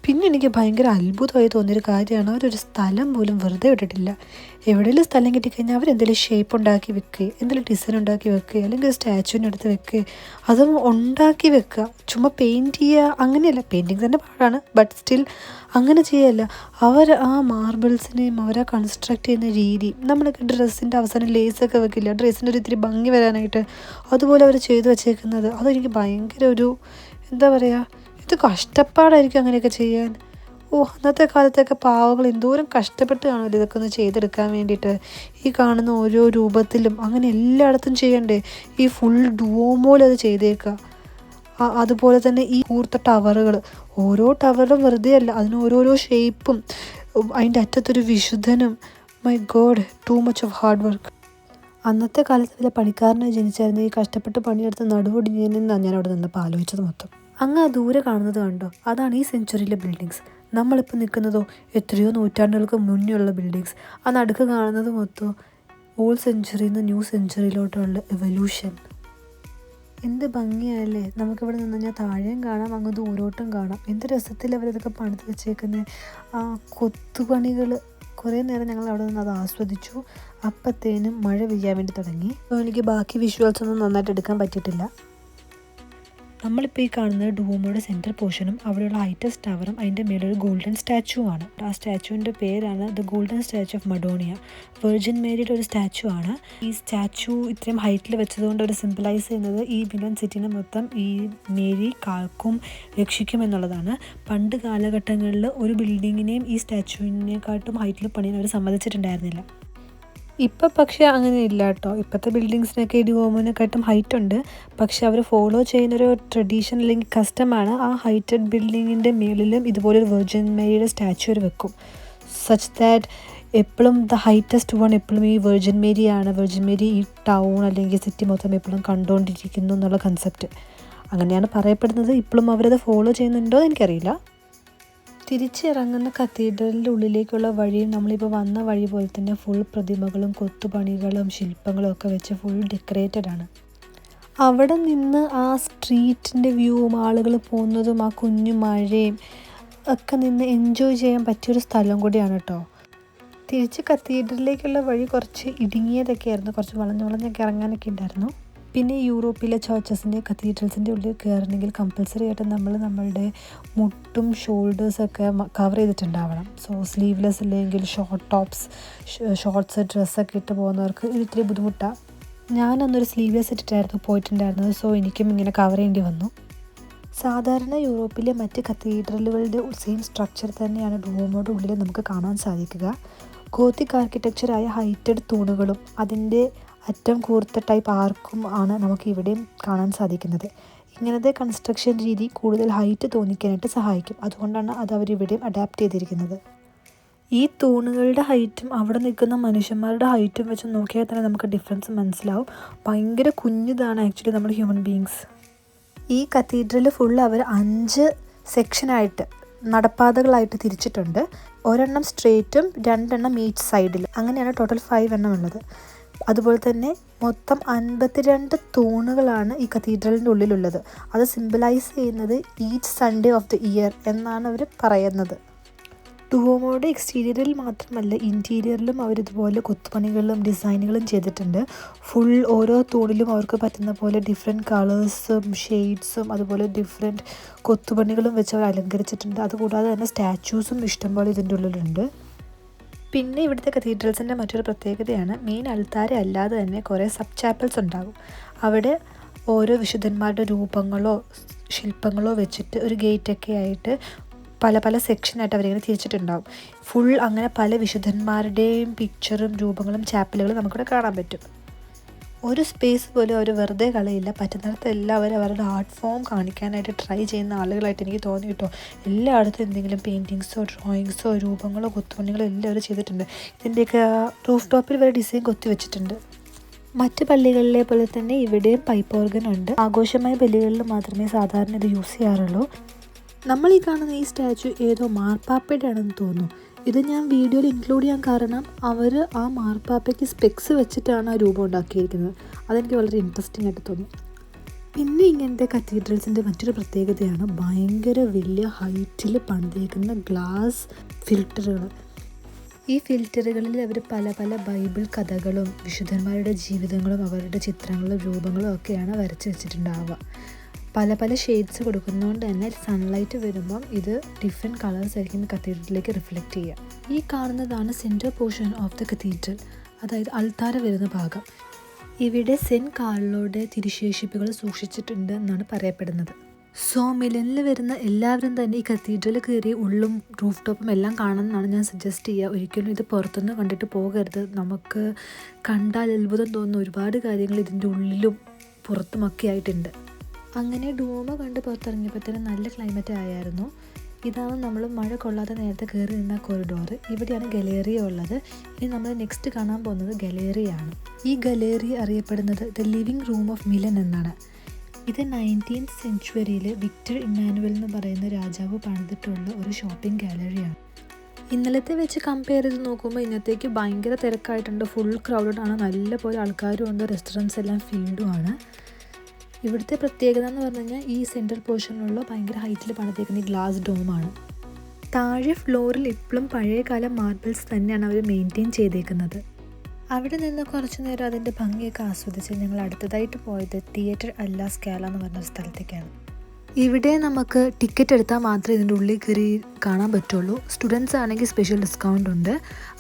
പിന്നെ എനിക്ക് ഭയങ്കര അത്ഭുതമായി തോന്നിയൊരു കാര്യമാണ് അവരൊരു സ്ഥലം പോലും വെറുതെ വിട്ടിട്ടില്ല. എവിടെയെങ്കിലും സ്ഥലം കിട്ടിക്കഴിഞ്ഞാൽ അവരെന്തെങ്കിലും ഷേപ്പ് ഉണ്ടാക്കി വെക്കുക, എന്തെങ്കിലും ഡിസൈൻ ഉണ്ടാക്കി വെക്കുക, അല്ലെങ്കിൽ സ്റ്റാച്ചുവിൻ്റെ അടുത്ത് വെക്കുക, അതും ഉണ്ടാക്കി വെക്കുക. ചുമ്മാ പെയിൻറ്റ് ചെയ്യുക അങ്ങനെയല്ല, പെയിൻറ്റിങ് തന്നെ പാടാണ്, ബട്ട് സ്റ്റിൽ അങ്ങനെ ചെയ്യല്ല. അവർ ആ മാർബിൾസിനെയും അവരെ കൺസ്ട്രക്ട് ചെയ്യുന്ന രീതി, നമ്മളൊക്കെ ഡ്രസ്സിൻ്റെ അവസാനം ലേസൊക്കെ വെക്കില്ല ഡ്രസ്സിൻ്റെ ഒരു ഇത്തിരി ഭംഗി വരാനായിട്ട്, അതുപോലെ അവർ ചെയ്തു വച്ചേക്കുന്നത് അതെനിക്ക് ഭയങ്കര ഒരു എന്താ പറയുക, ഇത് കഷ്ടപ്പാടായിരിക്കും അങ്ങനെയൊക്കെ ചെയ്യാൻ. അന്നത്തെ കാലത്തൊക്കെ പാവങ്ങൾ എന്തോരം കഷ്ടപ്പെട്ട് കാണുമല്ലോ ഇതൊക്കെ ഒന്ന് ചെയ്തെടുക്കാൻ വേണ്ടിയിട്ട്. ഈ കാണുന്ന ഓരോ രൂപത്തിലും അങ്ങനെ എല്ലായിടത്തും ചെയ്യണ്ടേ, ഈ ഫുൾ ഡുവോമോയിൽ അത് ചെയ്തേക്കുക. അതുപോലെ തന്നെ ഈ കൂർത്ത ടവറുകൾ, ഓരോ ടവറും വെറുതെ അല്ല, അതിന് ഓരോരോ ഷേപ്പും അതിൻ്റെ അറ്റത്തൊരു വിശുദ്ധനും. My god, too much of hard work. അന്നത്തെ കാലത്ത് വല്ല പണിക്കാരനായി ജനിച്ചായിരുന്നു ഈ കഷ്ടപ്പെട്ട് പണിയെടുത്ത് നടുവൊടിഞ്ഞെന്നാണ് ഞാൻ അവിടെ നിന്നപ്പോൾ ആലോചിച്ചത് മൊത്തം. അങ്ങ് ദൂരെ കാണുന്നത് കണ്ടോ, അതാണ് ഈ സെഞ്ച്വറിയിലെ ബിൽഡിങ്സ്. നമ്മളിപ്പോൾ നിൽക്കുന്നതോ എത്രയോ നൂറ്റാണ്ടുകൾക്ക് മുന്നേ ഉള്ള ബിൽഡിങ്സ്. ആ നടുക്ക് കാണുന്നത് മൊത്തം ഓൾഡ് സെഞ്ച്വറിയിൽ നിന്ന് ന്യൂ സെഞ്ച്വറിയിലോട്ടുള്ള എവല്യൂഷൻ. എന്ത് ഭംഗിയല്ലേ. നമുക്കിവിടെ നിന്ന് കഴിഞ്ഞാൽ താഴെയും കാണാം, അങ്ങ് ദൂരോട്ടും കാണാം. എന്ത് രസത്തിൽ അവരിതൊക്കെ പണിത് വെച്ചേക്കുന്നത്. ആ കൊത്തുപണികൾ. കുറേ നേരം ഞങ്ങൾ അവിടെ നിന്ന് അത് ആസ്വദിച്ചു. അപ്പത്തേനും മഴ പെയ്യാൻ വേണ്ടി തുടങ്ങി. അപ്പോൾ എനിക്ക് ബാക്കി വിഷ്വൽസ് ഒന്നും നന്നായിട്ട് എടുക്കാൻ പറ്റിയിട്ടില്ല. നമ്മളിപ്പോൾ ഈ കാണുന്നത് ഡൂമോയുടെ സെൻട്രൽ പോർഷനും അവിടെയുള്ള ഹൈറ്റസ്റ്റ് ടവറും അതിൻ്റെ മേലൊരു ഗോൾഡൻ സ്റ്റാച്ചു ആണ്. ആ സ്റ്റാച്ചുവിൻ്റെ പേരാണ് the golden statue of Madonnina. Virgin മേരിയുടെ ഒരു സ്റ്റാച്ചു ആണ്. ഈ സ്റ്റാച്ചു ഇത്രയും ഹൈറ്റിൽ വെച്ചതുകൊണ്ട് ഒരു സിംബലൈസ് ചെയ്യുന്നത് ഈ മിലൻ സിറ്റിനെ മൊത്തം ഈ മേരി കാക്കും രക്ഷിക്കും എന്നുള്ളതാണ്. പണ്ട് കാലഘട്ടങ്ങളിൽ ഒരു ബിൽഡിങ്ങിനെയും ഈ സ്റ്റാച്ചുവിനെക്കാട്ടും ഹൈറ്റിൽ പണിയാൻ അവർ സമ്മതിച്ചിട്ടുണ്ടായിരുന്നില്ല. ഇപ്പം പക്ഷേ അങ്ങനെ ഇല്ല കേട്ടോ. ഇപ്പോഴത്തെ ബിൽഡിങ്സിനൊക്കെ ഡുവോമോനെക്കാട്ടും ഹൈറ്റ് ഉണ്ട്. പക്ഷെ അവർ ഫോളോ ചെയ്യുന്നൊരു ട്രഡീഷൻ അല്ലെങ്കിൽ കസ്റ്റമാണ് ആ ഹൈറ്റഡ് ബിൽഡിങ്ങിൻ്റെ മേളിലും ഇതുപോലൊരു വെർജിൻ മേരിയുടെ സ്റ്റാച്ചു വെക്കും. സച്ച് ദാറ്റ് എപ്പോഴും ദ ഹൈറ്റസ്റ്റ് വൺ എപ്പോഴും ഈ വെർജിൻ മേരിയാണ്. വെർജിൻ മേരി ഈ ടൗൺ അല്ലെങ്കിൽ സിറ്റി മൊത്തം എപ്പോഴും കണ്ടുകൊണ്ടിരിക്കുന്നു എന്നുള്ള കൺസെപ്റ്റ് അങ്ങനെയാണ് പറയപ്പെടുന്നത്. ഇപ്പോഴും അവരത് ഫോളോ ചെയ്യുന്നുണ്ടോ എന്ന് എനിക്കറിയില്ല. തിരിച്ചിറങ്ങുന്ന കത്തീഡ്രലിൻ്റെ ഉള്ളിലേക്കുള്ള വഴിയും നമ്മളിപ്പോൾ വന്ന വഴി പോലെ തന്നെ ഫുൾ പ്രതിമകളും കൊത്തുപണികളും ശില്പങ്ങളും ഒക്കെ വെച്ച് ഫുൾ ഡെക്കറേറ്റഡ് ആണ്. അവിടെ നിന്ന് ആ സ്ട്രീറ്റിൻ്റെ വ്യൂവും ആളുകൾ പോകുന്നതും ആ കുഞ്ഞു മഴയും ഒക്കെ നിന്ന് എൻജോയ് ചെയ്യാൻ പറ്റിയൊരു സ്ഥലം കൂടിയാണ് കേട്ടോ. തിരിച്ച് കത്തീഡ്രലിലേക്കുള്ള വഴി കുറച്ച് ഇടുങ്ങിയതൊക്കെ ആയിരുന്നു. കുറച്ച് വളഞ്ഞൊക്കെ ഇറങ്ങാനൊക്കെ ഉണ്ടായിരുന്നു. പിന്നെ യൂറോപ്പിലെ ചർച്ചസിൻ്റെ കത്തീഡ്രൽസിൻ്റെ ഉള്ളിൽ കയറണമെങ്കിൽ കമ്പൽസറി ആയിട്ട് നമ്മളുടെ മുട്ടും ഷോൾഡേഴ്സൊക്കെ കവർ ചെയ്തിട്ടുണ്ടാവണം. സോ സ്ലീവ്ലെസ് അല്ലെങ്കിൽ ഷോർട്ട് ടോപ്സ് ഷോർട്ട്സ് ഡ്രസ്സൊക്കെ ഇട്ട് പോകുന്നവർക്ക് ഇത്തിരി ബുദ്ധിമുട്ടാണ്. ഞാനന്നൊരു സ്ലീവ്ലെസ് ഇട്ടിട്ടായിരുന്നു പോയിട്ടുണ്ടായിരുന്നത്. സോ എനിക്കും ഇങ്ങനെ കവർ ചെയ്യേണ്ടി വന്നു. സാധാരണ യൂറോപ്പിലെ മറ്റ് കത്തീഡ്രലുകളുടെ സെയിം സ്ട്രക്ചർ തന്നെയാണ് ഡുവോമോയുടെ ഉള്ളിൽ നമുക്ക് കാണാൻ സാധിക്കുക. ഗോത്തിക് ആർക്കിടെക്ചറായ ഹൈറ്റഡ് തൂണുകളും അതിൻ്റെ അറ്റം കൂർത്ത ടൈപ്പ് ആർക്കും ആണ് നമുക്ക് ഇവിടെയും കാണാൻ സാധിക്കുന്നത്. ഇങ്ങനത്തെ കൺസ്ട്രക്ഷൻ രീതി കൂടുതൽ ഹൈറ്റ് തോന്നിക്കാനായിട്ട് സഹായിക്കും. അതുകൊണ്ടാണ് അത് അവരിവിടെയും അഡാപ്റ്റ് ചെയ്തിരിക്കുന്നത്. ഈ തൂണുകളുടെ ഹൈറ്റും അവിടെ നിൽക്കുന്ന മനുഷ്യന്മാരുടെ ഹൈറ്റും വെച്ച് നോക്കിയാൽ തന്നെ നമുക്ക് ഡിഫറൻസ് മനസ്സിലാവും. ഭയങ്കര കുഞ്ഞിതാണ് ആക്ച്വലി നമ്മൾ ഹ്യൂമൻ ബീങ്സ്. ഈ കത്തീഡ്രൽ ഫുൾ അവർ 5 സെക്ഷനായിട്ട് നടപ്പാതകളായിട്ട് തിരിച്ചിട്ടുണ്ട്. ഒരെണ്ണം സ്ട്രേറ്റും 2 എണ്ണം ഈച്ച് സൈഡിൽ, അങ്ങനെയാണ് ടോട്ടൽ 5 എണ്ണം ഉള്ളത്. അതുപോലെ തന്നെ മൊത്തം 52 തൂണുകളാണ് ഈ കത്തീഡ്രലിൻ്റെ ഉള്ളിലുള്ളത്. അത് സിംബലൈസ് ചെയ്യുന്നത് each Sunday off the year എന്നാണ് അവർ പറയുന്നത്. ഡുവോമോയുടെ എക്സ്റ്റീരിയറിൽ മാത്രമല്ല ഇൻറ്റീരിയറിലും അവരിതുപോലെ കൊത്തുപണികളും ഡിസൈനുകളും ചെയ്തിട്ടുണ്ട്. ഫുൾ ഓരോ തൂണിലും അവർക്ക് പറ്റുന്ന പോലെ ഡിഫറെൻറ്റ് കളേഴ്സും ഷെയ്ഡ്സും അതുപോലെ ഡിഫറെൻറ്റ് കൊത്തുപണികളും വെച്ച് അവർ അലങ്കരിച്ചിട്ടുണ്ട്. അതുകൂടാതെ തന്നെ സ്റ്റാച്യൂസും ഇഷ്ടംപോലെ ഇതിൻ്റെ ഉള്ളിലുണ്ട്. പിന്നെ ഇവിടുത്തെ കത്തീഡ്രൽസിൻ്റെ മറ്റൊരു പ്രത്യേകതയാണ് മെയിൻ അൾത്താര അല്ലാതെ തന്നെ കുറേ സബ് ചാപ്പൽസ് ഉണ്ടാകും. അവിടെ ഓരോ വിശുദ്ധന്മാരുടെ രൂപങ്ങളോ ശില്പങ്ങളോ വെച്ചിട്ട് ഒരു ഗേറ്റൊക്കെ ആയിട്ട് പല സെക്ഷനായിട്ട് അവരിങ്ങനെ തിരിച്ചിട്ടുണ്ടാകും. ഫുൾ അങ്ങനെ പല വിശുദ്ധന്മാരുടെയും പിക്ചറും രൂപങ്ങളും ചാപ്പലുകളും നമുക്കിവിടെ കാണാൻ പറ്റും. ഒരു സ്പേസ് പോലും അവർ വെറുതെ കളയില്ല. പറ്റുന്നിടത്ത് എല്ലാവരും അവരുടെ ആർട്ട് ഫോം കാണിക്കാനായിട്ട് ട്രൈ ചെയ്യുന്ന ആളുകളായിട്ട് എനിക്ക് തോന്നി കേട്ടോ. എല്ലായിടത്തും എന്തെങ്കിലും പെയിൻറ്റിങ്സോ ഡ്രോയിങ്സോ രൂപങ്ങളോ കൊത്തുപണികളോ എല്ലാവരും ചെയ്തിട്ടുണ്ട്. ഇതിൻ്റെയൊക്കെ റൂഫ് ടോപ്പിൽ വരെ ഡിസൈൻ കൊത്തി വെച്ചിട്ടുണ്ട്. മറ്റ് പള്ളികളിലെ പോലെ തന്നെ ഇവിടെയും പൈപ്പ് ഓർഗൻ ഉണ്ട്. ആഘോഷമായ ബലികളിൽ മാത്രമേ സാധാരണ ഇത് യൂസ് ചെയ്യാറുള്ളൂ. നമ്മൾ ഈ കാണുന്ന ഈ സ്റ്റാച്ചു ഏതോ മാർപ്പാപ്പയുടെ ആണെന്ന് തോന്നുന്നു. ഇത് ഞാൻ വീഡിയോയിൽ ഇൻക്ലൂഡ് ചെയ്യാൻ കാരണം അവർ ആ മാർപ്പാപ്പയ്ക്ക് സ്പെക്സ് വെച്ചിട്ടാണ് ആ രൂപം ഉണ്ടാക്കിയിരിക്കുന്നത്. അതെനിക്ക് വളരെ ഇൻട്രസ്റ്റിംഗ് ആയിട്ട് തോന്നി. പിന്നെ ഇങ്ങനത്തെ കത്തീഡ്രൽസിൻ്റെ മറ്റൊരു പ്രത്യേകതയാണ് ഭയങ്കര വലിയ ഹൈറ്റിൽ പണിതേക്കുന്ന ഗ്ലാസ് ഫിൽറ്ററുകൾ. ഈ ഫിൽറ്ററുകളിൽ അവർ പല ബൈബിൾ കഥകളും വിശുദ്ധന്മാരുടെ ജീവിതങ്ങളും അവരുടെ ചിത്രങ്ങളും രൂപങ്ങളും ഒക്കെയാണ് വരച്ച് വെച്ചിട്ടുണ്ടാവുക. പല ഷെയ്ഡ്സ് കൊടുക്കുന്നതുകൊണ്ട് തന്നെ സൺലൈറ്റ് വരുമ്പം ഇത് ഡിഫറെൻറ്റ് കളേഴ്സ് ആയിരിക്കും കത്തീഡ്രലിലേക്ക് റിഫ്ലക്റ്റ് ചെയ്യുക. ഈ കാണുന്നതാണ് central portion of the cathedral, അതായത് അൾത്താര വരുന്ന ഭാഗം. ഇവിടെ സെൻറ്റ് കാർലോയുടെ തിരുശേഷിപ്പുകൾ സൂക്ഷിച്ചിട്ടുണ്ട് എന്നാണ് പറയപ്പെടുന്നത്. സോ മിലനിൽ വരുന്ന എല്ലാവരും തന്നെ ഈ കത്തീഡ്രൽ കയറി ഉള്ളും റൂഫ് ടോപ്പും എല്ലാം കാണണമെന്നാണ് ഞാൻ സജസ്റ്റ് ചെയ്യുക. ഒരിക്കലും ഇത് പുറത്തുനിന്ന് കണ്ടിട്ട് പോകരുത്. നമുക്ക് കണ്ടാൽ അത്ഭുതം തോന്നുന്ന ഒരുപാട് കാര്യങ്ങൾ ഇതിൻ്റെ ഉള്ളിലും പുറത്തുമൊക്കെ ആയിട്ടുണ്ട്. അങ്ങനെ ഡുവോമോ കണ്ട് പുറത്തിറങ്ങിയപ്പോൾ തന്നെ നല്ല ക്ലൈമറ്റ് ആയിരുന്നു. ഇതാണ് നമ്മൾ മഴ കൊള്ളാതെ നേരത്തെ കയറി നിന്ന കോറിഡോർ. ഇവിടെയാണ് ഗലേറിയ ഉള്ളത്. ഇനി നമ്മൾ നെക്സ്റ്റ് കാണാൻ പോകുന്നത് ഗലേറിയാണ്. ഈ ഗലേറിയ അറിയപ്പെടുന്നത് the living room of Milan എന്നാണ്. ഇത് 19th സെഞ്ച്വറിയിൽ വിക്ടർ ഇമ്മാനുവൽ എന്ന് പറയുന്ന രാജാവ് പണിതിട്ടുള്ള ഒരു ഷോപ്പിംഗ് ഗാലറിയാണ്. ഇന്നലത്തെ വെച്ച് കമ്പയർ ചെയ്ത് നോക്കുമ്പോൾ ഇന്നത്തേക്ക് ഭയങ്കര തിരക്കായിട്ടുണ്ട്. ഫുൾ ക്രൗഡഡ് ആണ്. നല്ല പോലെ ആൾക്കാരും ഉണ്ട്. റെസ്റ്റോറൻറ്റ്സ് എല്ലാം ഫിൽഡുമാണ്. ഇവിടുത്തെ പ്രത്യേകത എന്ന് പറഞ്ഞു കഴിഞ്ഞാൽ ഈ സെൻട്രൽ പോർഷനിലുള്ള ഭയങ്കര ഹൈറ്റിൽ പണിതേക്കുന്ന ഈ ഗ്ലാസ് ഡോമാണ്. താഴെ ഫ്ലോറിൽ ഇപ്പോഴും പഴയകാല മാർബിൾസ് തന്നെയാണ് അവർ മെയിൻറ്റെയിൻ ചെയ്തേക്കുന്നത്. അവിടെ നിന്ന് കുറച്ച് നേരം അതിൻ്റെ ഭംഗിയൊക്കെ ആസ്വദിച്ച് ഞങ്ങൾ അടുത്തതായിട്ട് പോയത് തിയേറ്റർ അല്ല സ്കാല എന്ന് പറഞ്ഞൊരു സ്ഥലത്തേക്കാണ്. ഇവിടെ നമുക്ക് ടിക്കറ്റ് എടുത്താൽ മാത്രമേ ഇതിൻ്റെ ഉള്ളിൽ കയറി കാണാൻ പറ്റുള്ളൂ. സ്റ്റുഡൻസ് ആണെങ്കിൽ സ്പെഷ്യൽ ഡിസ്കൗണ്ട് ഉണ്ട്,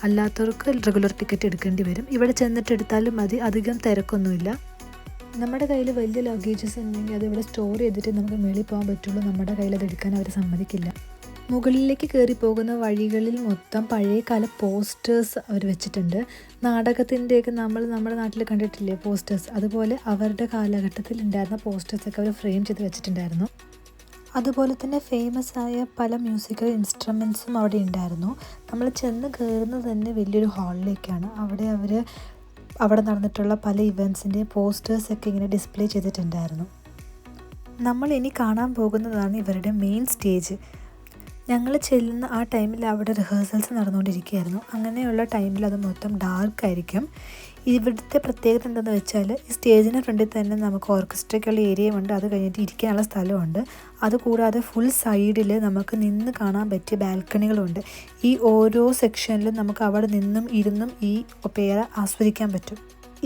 അല്ലാത്തവർക്ക് റെഗുലർ ടിക്കറ്റ് എടുക്കേണ്ടി വരും. ഇവിടെ ചെന്നിട്ട് എടുത്താലും മതി, അധികം തിരക്കൊന്നുമില്ല. നമ്മുടെ കയ്യിൽ വലിയ ലഗേജസ് ഉണ്ടെങ്കിൽ അത് ഇവിടെ സ്റ്റോർ ചെയ്തിട്ട് നമുക്ക് മേളിൽ പോകാൻ പറ്റുള്ളൂ. നമ്മുടെ കയ്യിൽ അത് എടുക്കാൻ അവർ സമ്മതിക്കില്ല. മുകളിലേക്ക് കയറി പോകുന്ന വഴികളിൽ മൊത്തം പഴയകാല പോസ്റ്റേഴ്സ് അവർ വെച്ചിട്ടുണ്ട്. നാടകത്തിൻ്റെയൊക്കെ നമ്മുടെ നാട്ടിൽ കണ്ടിട്ടില്ലേ പോസ്റ്റേഴ്സ്, അതുപോലെ അവരുടെ കാലഘട്ടത്തിൽ ഉണ്ടായിരുന്ന പോസ്റ്റേഴ്സൊക്കെ അവർ ഫ്രെയിം ചെയ്ത് വെച്ചിട്ടുണ്ടായിരുന്നു. അതുപോലെ തന്നെ ഫേമസ് ആയ പല മ്യൂസിക്കൽ ഇൻസ്ട്രുമെൻസും അവിടെ ഉണ്ടായിരുന്നു. നമ്മൾ ചെന്ന് കയറുന്നത് തന്നെ വലിയൊരു ഹാളിലേക്കാണ്. അവിടെ നടന്നിട്ടുള്ള പല ഇവൻറ്റ്സിൻ്റെയും പോസ്റ്റേഴ്സൊക്കെ ഇങ്ങനെ ഡിസ്പ്ലേ ചെയ്തിട്ടുണ്ടായിരുന്നു. നമ്മൾ ഇനി കാണാൻ പോകുന്നതാണ് ഇവരുടെ മെയിൻ സ്റ്റേജ്. ഞങ്ങൾ ചെല്ലുന്ന ആ ടൈമിൽ അവിടെ റിഹേഴ്സൽസ് നടന്നുകൊണ്ടിരിക്കുകയായിരുന്നു. അങ്ങനെയുള്ള ടൈമിൽ അത് മൊത്തം ഡാർക്കായിരിക്കും. ഇവിടുത്തെ പ്രത്യേകത എന്താണെന്ന് വെച്ചാൽ ഈ സ്റ്റേജിന് ഫ്രണ്ടിൽ തന്നെ നമുക്ക് ഓർക്കസ്ട്രയ്ക്കുള്ള ഏരിയയുണ്ട്, അത് കഴിഞ്ഞിട്ട് ഇരിക്കാനുള്ള സ്ഥലമുണ്ട്. അതുകൂടാതെ ഫുൾ സൈഡിൽ നമുക്ക് നിന്ന് കാണാൻ പറ്റിയ ബാൽക്കണികളുണ്ട്. ഈ ഓരോ സെക്ഷനിലും നമുക്ക് അവിടെ നിന്നും ഇരുന്നും ഈ ഒപ്പേറ ആസ്വദിക്കാൻ പറ്റും.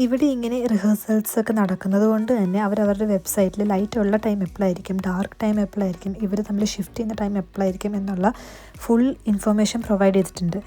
ഇവിടെ ഇങ്ങനെ റിഹേഴ്സൽസൊക്കെ നടക്കുന്നത് കൊണ്ട് തന്നെ അവരവരുടെ വെബ്സൈറ്റിൽ ലൈറ്റ് ഉള്ള ടൈം എപ്പോഴായിരിക്കും, ഡാർക്ക് ടൈം എപ്പോഴായിരിക്കും, ഇവർ തമ്മിൽ ഷിഫ്റ്റ് ചെയ്യുന്ന ടൈം എപ്പോഴായിരിക്കും എന്നുള്ള ഫുൾ ഇൻഫർമേഷൻ പ്രൊവൈഡ് ചെയ്തിട്ടുണ്ട്.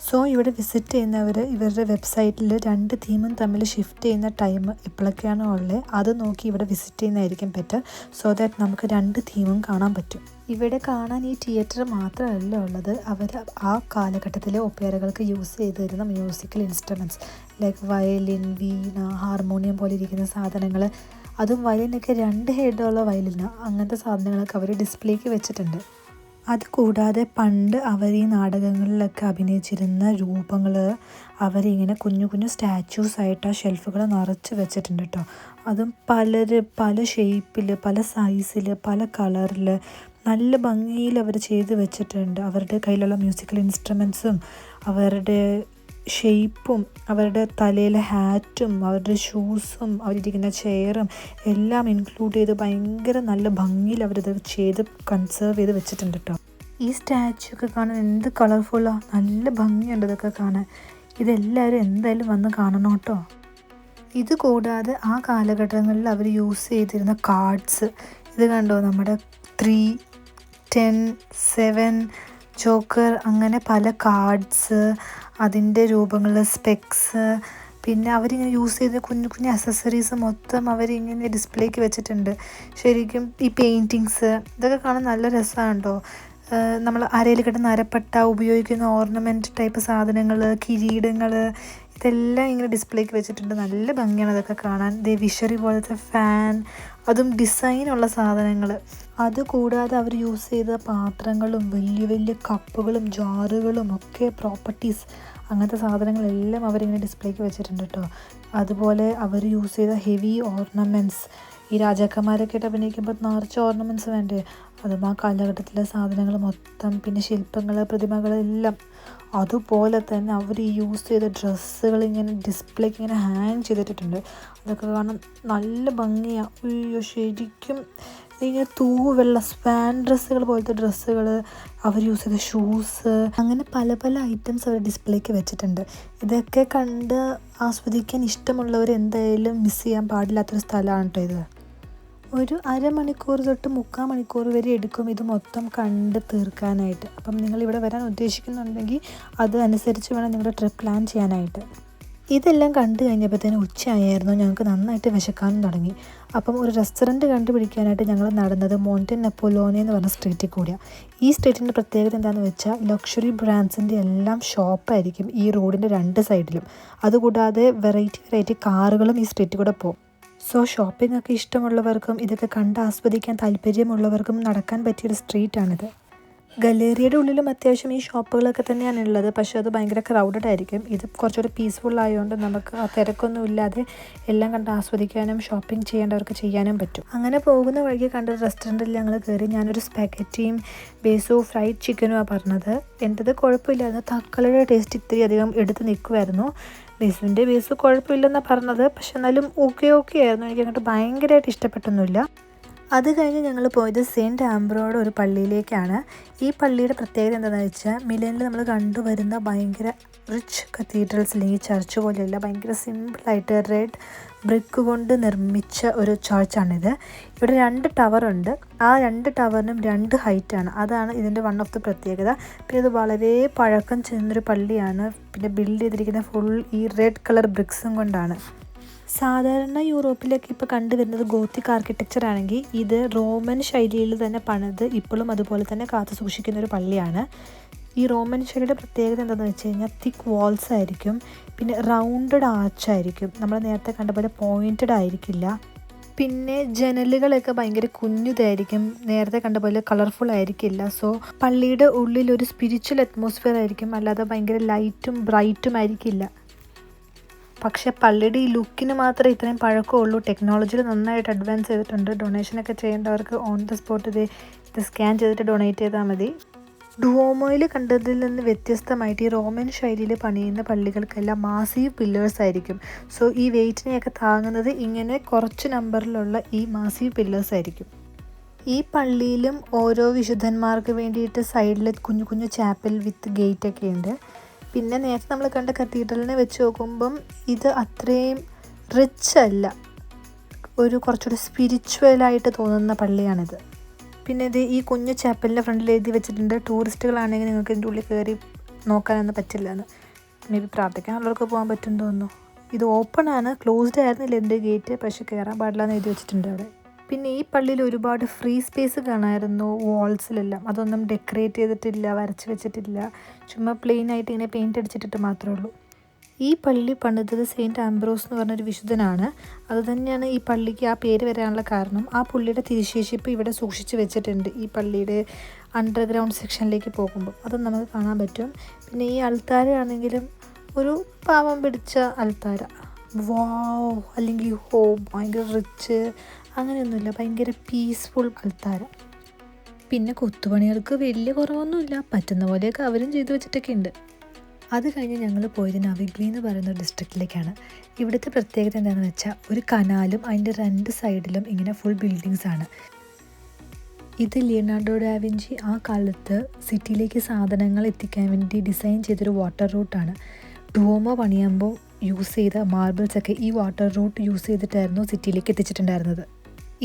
സോ ഇവിടെ വിസിറ്റ് ചെയ്യുന്നവർ ഇവരുടെ വെബ്സൈറ്റിൽ 2 തീമും തമ്മിൽ ഷിഫ്റ്റ് ചെയ്യുന്ന ടൈം എപ്പോഴൊക്കെയാണോ ഉള്ളത് അത് നോക്കി ഇവിടെ വിസിറ്റ് ചെയ്യുന്നതായിരിക്കും ബെറ്റർ. സോ ദാറ്റ് നമുക്ക് 2 തീമും കാണാൻ പറ്റും. ഇവിടെ കാണാൻ ഈ തിയേറ്റർ മാത്രമല്ല ഉള്ളത്, അവർ ആ കാലഘട്ടത്തിലെ ഒപ്പേറകൾക്ക് യൂസ് ചെയ്തിരുന്ന മ്യൂസിക്കൽ ഇൻസ്ട്രുമെൻറ്റ്സ് ലൈക്ക് വയലിൻ, വീണ, ഹാർമോണിയം പോലെ ഇരിക്കുന്ന സാധനങ്ങൾ, അതും വയലിനൊക്കെ 2 ഹെഡുള്ള വയലിന, അങ്ങനത്തെ സാധനങ്ങളൊക്കെ അവർ ഡിസ്പ്ലേക്ക് വെച്ചിട്ടുണ്ട്. അതുകൂടാതെ പണ്ട് അവർ ഈ നാടകങ്ങളിലൊക്കെ അഭിനയിച്ചിരുന്ന രൂപങ്ങൾ അവരിങ്ങനെ കുഞ്ഞു കുഞ്ഞു സ്റ്റാച്യൂസായിട്ട് ആ ഷെൽഫുകൾ നിറച്ച് വെച്ചിട്ടുണ്ട് കേട്ടോ. അതും പല ഷേപ്പിൽ, പല സൈസിൽ, പല കളറിൽ, നല്ല ഭംഗിയിൽ അവർ ചെയ്ത് വെച്ചിട്ടുണ്ട്. അവരുടെ കയ്യിലുള്ള മ്യൂസിക്കൽ ഇൻസ്ട്രുമെൻസും അവരുടെ ഷേപ്പും അവരുടെ തലയിലെ ഹാറ്റും അവരുടെ ഷൂസും അവരിരിക്കുന്ന ചെയറും എല്ലാം ഇൻക്ലൂഡ് ചെയ്ത് ഭയങ്കര നല്ല ഭംഗിയിൽ അവരിത് ചെയ്ത് കൺസേർവ് ചെയ്ത് വെച്ചിട്ടുണ്ട് കേട്ടോ. ഈ സ്റ്റാച്ചു ഒക്കെ കാണാൻ എന്ത് കളർഫുള്ളാണ്, നല്ല ഭംഗിയുണ്ട് ഇതൊക്കെ കാണാൻ. ഇതെല്ലാവരും എന്തായാലും വന്ന് കാണണം കേട്ടോ. ഇത് കൂടാതെ ആ കാലഘട്ടങ്ങളിൽ അവർ യൂസ് ചെയ്തിരുന്ന കാർഡ്സ് ഇത് കണ്ടോ, നമ്മുടെ 3, 10, 7, ജോക്കർ, അങ്ങനെ പല കാർഡ്സ്, അതിൻ്റെ രൂപങ്ങൾ, സ്പെക്സ്, പിന്നെ അവരിങ്ങനെ യൂസ് ചെയ്ത കുഞ്ഞു കുഞ്ഞു അക്സസറീസ് മൊത്തം അവരിങ്ങനെ ഡിസ്പ്ലേക്ക് വെച്ചിട്ടുണ്ട്. ശരിക്കും ഈ പെയിൻറ്റിങ്സ് ഇതൊക്കെ കാണാൻ നല്ല രസമാണ് കേട്ടോ. നമ്മൾ അരയിൽ കിട്ടുന്ന അരപ്പട്ട, ഉപയോഗിക്കുന്ന ഓർണമെൻറ്റ് ടൈപ്പ് സാധനങ്ങൾ, കിരീടങ്ങൾ, ഇതെല്ലാം ഇങ്ങനെ ഡിസ്പ്ലേക്ക് വെച്ചിട്ടുണ്ട്. നല്ല ഭംഗിയാണ് അതൊക്കെ കാണാൻ. വിഷറി പോലത്തെ ഫാൻ, അതും ഡിസൈനുള്ള സാധനങ്ങൾ. അതുകൂടാതെ അവർ യൂസ് ചെയ്ത പാത്രങ്ങളും വലിയ വലിയ കപ്പുകളും ജാറുകളും ഒക്കെ പ്രോപ്പർട്ടീസ്, അങ്ങനത്തെ സാധനങ്ങളെല്ലാം അവരിങ്ങനെ ഡിസ്പ്ലേക്ക് വെച്ചിട്ടുണ്ട് കേട്ടോ. അതുപോലെ അവർ യൂസ് ചെയ്ത ഹെവി ഓർണമെൻറ്റ്സ്, ഈ രാജാക്കന്മാരൊക്കെ ആയിട്ട് അഭിനയിക്കുമ്പോൾ നിറച്ച് ഓർണമെൻറ്റ്സ് വേണ്ടേ, അതും ആ കാലഘട്ടത്തിലെ സാധനങ്ങൾ മൊത്തം, പിന്നെ ശില്പങ്ങൾ, പ്രതിമകളെല്ലാം. അതുപോലെ തന്നെ അവർ യൂസ് ചെയ്ത ഡ്രസ്സുകൾ ഇങ്ങനെ ഡിസ്പ്ലേക്ക് ഇങ്ങനെ ഹാങ് ചെയ്തിട്ടുണ്ട്. അതൊക്കെ കാണാൻ നല്ല ഭംഗിയാണ്. അയ്യോ, ശരിക്കും ഇങ്ങനെ തൂവെള്ള സ്പാൻ ഡ്രസ്സുകൾ പോലത്തെ ഡ്രസ്സുകൾ, അവർ യൂസ് ചെയ്ത ഷൂസ്, അങ്ങനെ പല പല ഐറ്റംസ് അവർ ഡിസ്പ്ലേക്ക് വെച്ചിട്ടുണ്ട്. ഇതൊക്കെ കണ്ട് ആസ്വദിക്കാൻ ഇഷ്ടമുള്ളവർ എന്തായാലും മിസ് ചെയ്യാൻ പാടില്ലാത്തൊരു സ്ഥലമാണ് കേട്ടോ ഇത്. ഒരു അരമണിക്കൂർ തൊട്ട് 3/4 മണിക്കൂർ വരെ എടുക്കും ഇത് മൊത്തം കണ്ട് തീർക്കാനായിട്ട്. അപ്പം നിങ്ങളിവിടെ വരാൻ ഉദ്ദേശിക്കുന്നുണ്ടെങ്കിൽ അത് അനുസരിച്ച് വേണം നിങ്ങളുടെ ട്രിപ്പ് പ്ലാൻ ചെയ്യാനായിട്ട്. ഇതെല്ലാം കണ്ടു കഴിഞ്ഞപ്പോഴത്തേനും ഉച്ചയായിരുന്നു. ഞങ്ങൾക്ക് നന്നായിട്ട് വിശക്കാനും തുടങ്ങി. അപ്പം ഒരു റെസ്റ്റോറൻറ്റ് കണ്ടുപിടിക്കാനായിട്ട് ഞങ്ങൾ നടന്നത് മോണ്ടെ നെപ്പോലോനെ എന്ന് പറഞ്ഞ സ്ട്രീറ്റിൽ കൂടിയാണ്. ഈ സ്ട്രീറ്റിൻ്റെ പ്രത്യേകത എന്താണെന്ന് വെച്ചാൽ ലക്ഷറി ബ്രാൻഡ്സിൻ്റെ എല്ലാം ഷോപ്പായിരിക്കും ഈ റോഡിൻ്റെ 2 സൈഡിലും. അതുകൂടാതെ വെറൈറ്റി കാറുകളും ഈ സ്ട്രീറ്റിൽ കൂടെ പോകും. സോ ഷോപ്പിംഗ് ഒക്കെ ഇഷ്ടമുള്ളവർക്കും ഇതൊക്കെ കണ്ട് ആസ്വദിക്കാൻ താല്പര്യമുള്ളവർക്കും നടക്കാൻ പറ്റിയൊരു സ്ട്രീറ്റാണിത്. ഗലേറിയയുടെ ഉള്ളിലും അത്യാവശ്യം ഈ ഷോപ്പുകളൊക്കെ തന്നെയാണ് ഉള്ളത്, പക്ഷേ അത് ഭയങ്കര ക്രൗഡഡ് ആയിരിക്കും. ഇത് കുറച്ചുകൂടി പീസ്ഫുൾ ആയതുകൊണ്ട് നമുക്ക് ആ തിരക്കൊന്നും ഇല്ലാതെ എല്ലാം കണ്ട് ആസ്വദിക്കാനും ഷോപ്പിംഗ് ചെയ്യേണ്ടവർക്ക് ചെയ്യാനും പറ്റും. അങ്ങനെ പോകുന്ന വഴിക്ക് കണ്ട റെസ്റ്റോറൻറ്റിൽ ഞങ്ങൾ കയറി. ഞാനൊരു സ്പാഗറ്റിയും ബേസോ ഫ്രൈഡ് ചിക്കനുമാണ് പറഞ്ഞത്. എൻ്റെത് കുഴപ്പമില്ലായിരുന്നു, തക്കാളിയുടെ ടേസ്റ്റ് ഇത്തിരി അധികം എടുത്ത് നിൽക്കുമായിരുന്നു. ബേസു കുഴപ്പമില്ലെന്നാണ് പറഞ്ഞത്, പക്ഷെ എന്നാലും ഓക്കെ ആയിരുന്നു. എനിക്ക് അങ്ങോട്ട് ഭയങ്കരമായിട്ട് ഇഷ്ടപ്പെട്ടൊന്നുമില്ല. അത് കഴിഞ്ഞ് ഞങ്ങൾ പോയത് സെയിൻറ്റ് ആംബ്രോയുടെ ഒരു പള്ളിയിലേക്കാണ്. ഈ പള്ളിയുടെ പ്രത്യേകത എന്താണെന്ന് വെച്ചാൽ മിലനിൽ നമ്മൾ കണ്ടുവരുന്ന ഭയങ്കര റിച്ച് കത്തീഡ്രൽസ് അല്ലെങ്കിൽ ചർച്ച് പോലെയല്ല, ഭയങ്കര സിമ്പിളായിട്ട് റെഡ് ബ്രിക്ക് കൊണ്ട് നിർമ്മിച്ച ഒരു ചർച്ചാണിത്. ഇവിടെ 2 ടവറുണ്ട്. ആ 2 ടവറിനും 2 ഹൈറ്റാണ്. അതാണ് ഇതിൻ്റെ വൺ ഓഫ് ദി പ്രത്യേകത. പിന്നെ ഇത് വളരെ പഴക്കം ചെന്നൊരു പള്ളിയാണ്. പിന്നെ ബിൽഡ് ചെയ്തിരിക്കുന്ന ഫുൾ ഈ റെഡ് കളർ ബ്രിക്സും കൊണ്ടാണ്. സാധാരണ യൂറോപ്പിലൊക്കെ ഇപ്പോൾ കണ്ടുവരുന്നത് ഗോത്തിക് ആർക്കിടെക്ചർ ആണെങ്കിൽ ഇത് റോമൻ ശൈലിയിൽ തന്നെ പണിത് ഇപ്പോഴും അതുപോലെ തന്നെ കാത്തു സൂക്ഷിക്കുന്ന ഒരു പള്ളിയാണ്. ഈ റോമൻ ശൈലിയുടെ പ്രത്യേകത എന്താണെന്ന് വെച്ച് കഴിഞ്ഞാൽ തിക്ക് വാൾസ് ആയിരിക്കും, പിന്നെ റൗണ്ടഡ് ആർച്ചായിരിക്കും. നമ്മൾ നേരത്തെ കണ്ട പോലെ പോയിൻറ്റഡ് ആയിരിക്കില്ല. പിന്നെ ജനലുകളൊക്കെ ഭയങ്കര കുഞ്ഞുതായിരിക്കും, നേരത്തെ കണ്ട പോലെ കളർഫുൾ ആയിരിക്കില്ല. സോ പള്ളിയുടെ ഉള്ളിൽ ഒരു സ്പിരിച്വൽ അറ്റ്മോസ്ഫിയർ ആയിരിക്കും, അല്ലാതെ ഭയങ്കര ലൈറ്റും ബ്രൈറ്റും ആയിരിക്കില്ല. പക്ഷേ പള്ളിയുടെ ഈ ലുക്കിന് മാത്രമേ ഇത്രയും പഴക്കമുള്ളൂ. ടെക്നോളജിയിൽ നന്നായിട്ട് അഡ്വാൻസ് ചെയ്തിട്ടുണ്ട്. ഡൊണേഷനൊക്കെ ചെയ്യേണ്ടവർക്ക് ഓൺ ദ സ്പോട്ട് ഇത് സ്കാൻ ചെയ്തിട്ട് ഡൊണേറ്റ് ചെയ്താൽ മതി. ഡുവോമോയിൽ കണ്ടതിൽ നിന്ന് വ്യത്യസ്തമായിട്ട് ഈ റോമൻ ശൈലിയിൽ പണിയുന്ന പള്ളികൾക്കെല്ലാം മാസീവ് പില്ലേഴ്സ് ആയിരിക്കും. സോ ഈ വെയിറ്റിനെയൊക്കെ താങ്ങുന്നത് ഇങ്ങനെ കുറച്ച് നമ്പറിലുള്ള ഈ മാസീവ് പില്ലേഴ്സ് ആയിരിക്കും. ഈ പള്ളിയിലും ഓരോ വിശുദ്ധന്മാർക്ക് വേണ്ടിയിട്ട് സൈഡിൽ കുഞ്ഞു കുഞ്ഞു ചാപ്പൽ വിത്ത് ഗേറ്റൊക്കെ ഉണ്ട്. പിന്നെ നേരത്തെ നമ്മൾ കണ്ട കത്തീഡ്രലിനെ വെച്ച് നോക്കുമ്പം ഇത് അത്രയും റിച്ച് അല്ല, ഒരു കുറച്ചുകൂടി സ്പിരിച്വലായിട്ട് തോന്നുന്ന പള്ളിയാണിത്. പിന്നെ ഇത് ഈ കുഞ്ഞു ചാപ്പലിൻ്റെ ഫ്രണ്ടിൽ എഴുതി വെച്ചിട്ടുണ്ട്, ടൂറിസ്റ്റുകളാണെങ്കിൽ നിങ്ങൾക്ക് ഇതിൻ്റെ ഉള്ളിൽ കയറി നോക്കാനൊന്നും പറ്റില്ല എന്ന്. മേ ബി പ്രാർത്ഥിക്കാനുള്ളവർക്ക് പോകാൻ പറ്റുമെന്ന് തോന്നുന്നു. ഇത് ഓപ്പൺ ആണ്, ക്ലോസ്ഡ് ആയിരുന്നില്ല എൻ്റെ ഗേറ്റ്, പക്ഷേ കയറാൻ പാടില്ല എന്ന് എഴുതി വെച്ചിട്ടുണ്ട് അവിടെ. പിന്നെ ഈ പള്ളിയിൽ ഒരുപാട് ഫ്രീ സ്പേസ് കാണാമായിരുന്നു വാൾസിലെല്ലാം. അതൊന്നും ഡെക്കറേറ്റ് ചെയ്തിട്ടില്ല, വരച്ച് വെച്ചിട്ടില്ല, ചുമ്മാ പ്ലെയിൻ ആയിട്ട് ഇങ്ങനെ പെയിൻറ്റ് അടിച്ചിട്ടിട്ട് മാത്രമേ ഉള്ളൂ. ഈ പള്ളി പണിതത് സെയിൻറ്റ് ആംബ്രോസ് എന്ന് പറഞ്ഞൊരു വിശുദ്ധനാണ്. അതുതന്നെയാണ് ഈ പള്ളിക്ക് ആ പേര് വരാനുള്ള കാരണം. ആ പുള്ളിയുടെ തിരുശേഷിപ്പ് ഇവിടെ സൂക്ഷിച്ച് വെച്ചിട്ടുണ്ട് ഈ പള്ളിയുടെ അണ്ടർഗ്രൗണ്ട് സെക്ഷനിലേക്ക് പോകുമ്പോൾ. അത് നമുക്ക് കാണാൻ പറ്റും. പിന്നെ ഈ അൾത്താരയാണെങ്കിലും ഒരു പാവം പിടിച്ച അൾത്താര, വാവ് അല്ലെങ്കിൽ ഹോ ഭയങ്കര റിച്ച് അങ്ങനെയൊന്നുമില്ല, ഭയങ്കര പീസ്ഫുൾ അൾത്താര. പിന്നെ കൊത്തുപണികൾക്ക് വലിയ കുറവൊന്നുമില്ല, പറ്റുന്ന പോലെയൊക്കെ അവരും ചെയ്തു വെച്ചിട്ടൊക്കെ ഉണ്ട്. അത് കഴിഞ്ഞ് ഞങ്ങൾ പോയത് നവിഗ്ലി എന്ന് പറയുന്ന ഡിസ്ട്രിക്റ്റിലേക്കാണ്. ഇവിടുത്തെ പ്രത്യേകത എന്താണെന്ന് വെച്ചാൽ ഒരു കനാലും അതിൻ്റെ 2 സൈഡിലും ഇങ്ങനെ ഫുൾ ബിൽഡിങ്സാണ്. ഇത് ലിയനാർഡോ ഡാവിഞ്ചി ആ കാലത്ത് സിറ്റിയിലേക്ക് സാധനങ്ങൾ എത്തിക്കാൻ വേണ്ടി ഡിസൈൻ ചെയ്തൊരു വാട്ടർ റൂട്ടാണ്. ഡുവോമോ പണിയുമ്പോൾ യൂസ് ചെയ്ത മാർബിൾസൊക്കെ ഈ വാട്ടർ റൂട്ട് യൂസ് ചെയ്തിട്ടായിരുന്നു സിറ്റിയിലേക്ക് എത്തിച്ചിട്ടുണ്ടായിരുന്നത്.